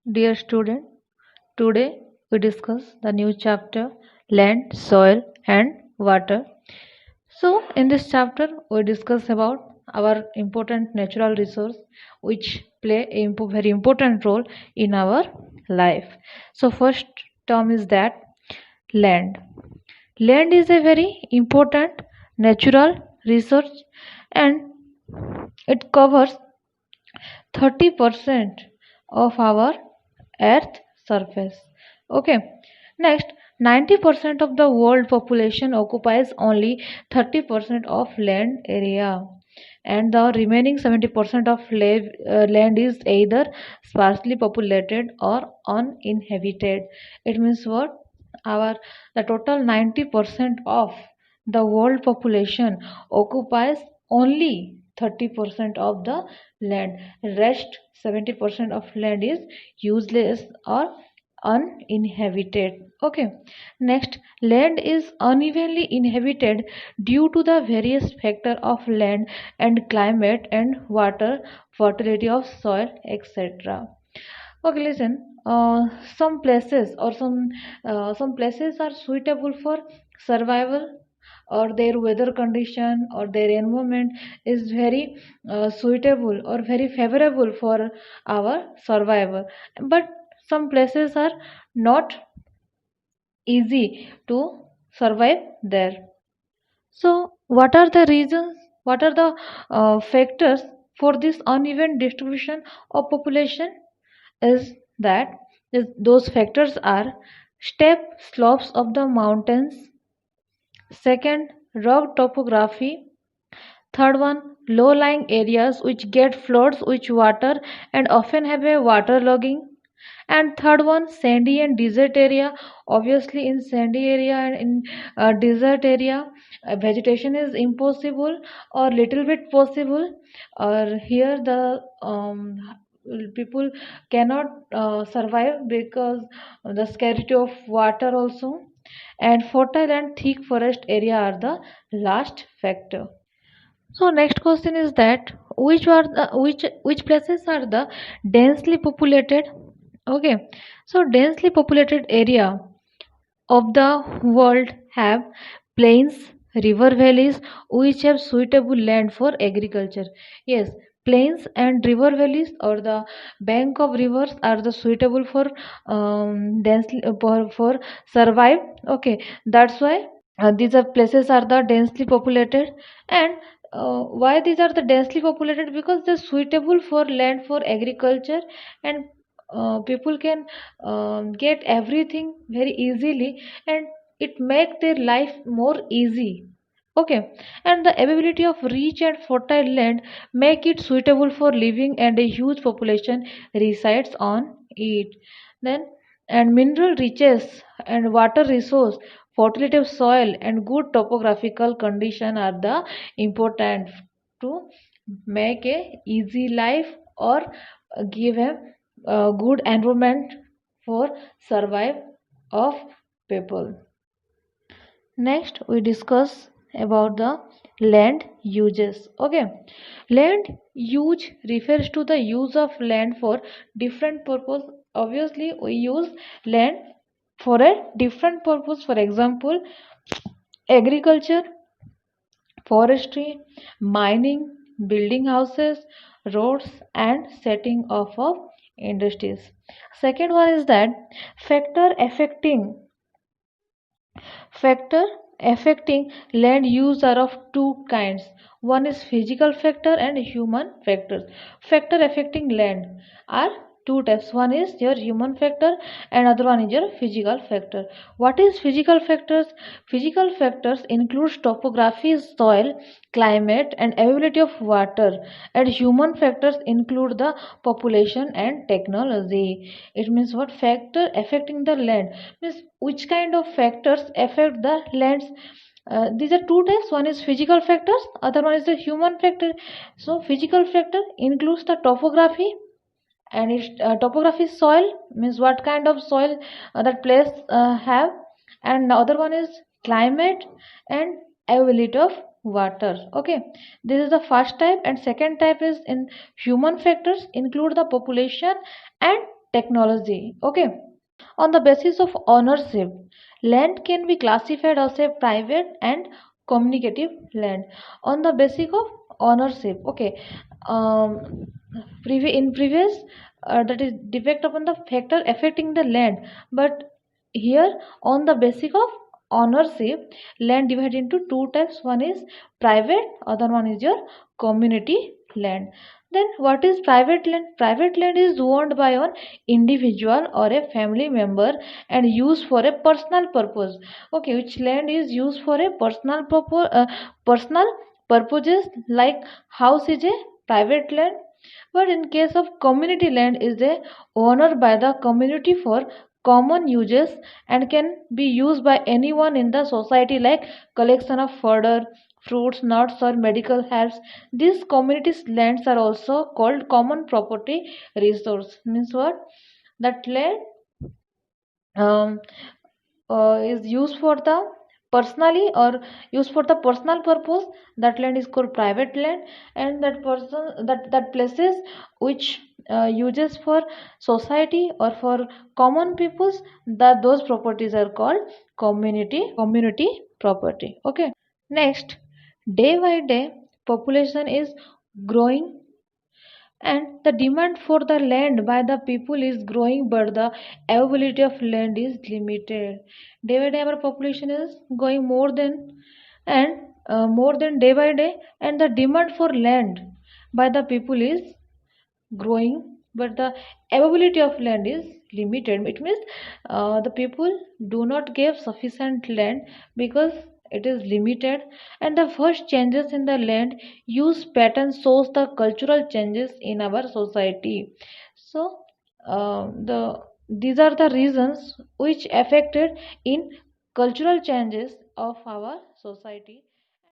Dear student, today we discuss the new chapter Land, Soil and Water. So in this chapter we discuss about our important natural resource which play a very important role in our life. So first term is that land. Land is a very important natural resource and it covers 30% of our earth surface. Okay, next, 90% of the world population occupies only 30% of land area, and the remaining 70% of land is either sparsely populated or uninhabited. It means what? Our the total 90% of the world population occupies only 30% of the land. Rest 70% of land is useless or uninhabited. Okay, next, land is unevenly inhabited due to the various factors of land and climate and water, fertility of soil, etc. Okay, listen. Some places or some places are suitable for survival, or their weather condition or their environment is very suitable or very favorable for our survival. But some places are not easy to survive there. So, what are the reasons? What are the factors for this uneven distribution of population? Is that those factors are steep slopes of the mountains, second, rugged topography, third one, low-lying areas which get floods with water and often have a waterlogging, and third one, sandy and desert area. Obviously in sandy area and in desert area, vegetation is impossible or little bit possible, or here the people cannot survive because the scarcity of water also, and fertile and thick forest area are the last factor. So next question is that which places are the densely populated? Okay, so densely populated area of the world have plains, river valleys which have suitable land for agriculture. Yes, plains and river valleys or the bank of rivers are the suitable for densely for survive. Okay, that's why these are places are the densely populated. And why these are the densely populated? Because they're suitable for land for agriculture, and people can get everything very easily, and it make their life more easy. Okay, and the availability of rich and fertile land make it suitable for living, and a huge population resides on it. Then, and mineral riches and water resource, fertility of soil and good topographical condition are the important to make a easy life or give a good environment for survive of people. Next, we discuss about the land uses. Okay, land use refers to the use of land for different purpose. Obviously, we use land for a different purpose. For example, agriculture, forestry, mining, building houses, roads, and setting off of industries. Second one is that factor affecting Factor affecting land use are of two kinds. One is physical factor and human factors. Factor affecting land are two types. One is your human factor and other one is your physical factor. What is physical factors? Physical factors includes topography, soil, climate and availability of water, and human factors include the population and technology. It means what? Factor affecting the land means which kind of factors affect the lands. These are two types. One is physical factors, other one is the human factor. So physical factor includes the topography, and its topography soil means what kind of soil that place have, and the other one is climate and availability of water. Okay, this is the first type, and second type is in human factors include the population and technology. Okay. On the basis of ownership, land can be classified as a private and communicative land. On the basis of ownership, okay, in previous, that is depend upon the factor affecting the land, but here on the basis of ownership, land divided into two types. One is private, other one is your community land. Then what is private land? Private land is owned by an individual or a family member and used for a personal purpose. Okay, which land is used for a personal purposes, like house is a private land, but in case of community land is a owner by the community for common uses and can be used by anyone in the society, like collection of fodder, fruits, nuts, or medical herbs. These communities lands are also called common property resource. Means what? That land um, is used for the personally or used for the personal purpose. That land is called private land, and that places which uses for society or for common peoples, that those properties are called community property. Okay. Next, day by day population is growing and the demand for the land by the people is growing, but the availability of land is limited. Day by day our population is going and more than day by day, and the demand for land by the people is growing, but the availability of land is limited. It means the people do not give sufficient land because it is limited. And the first changes in the land use pattern shows the cultural changes in our society. So the these are the reasons which affected in cultural changes of our society.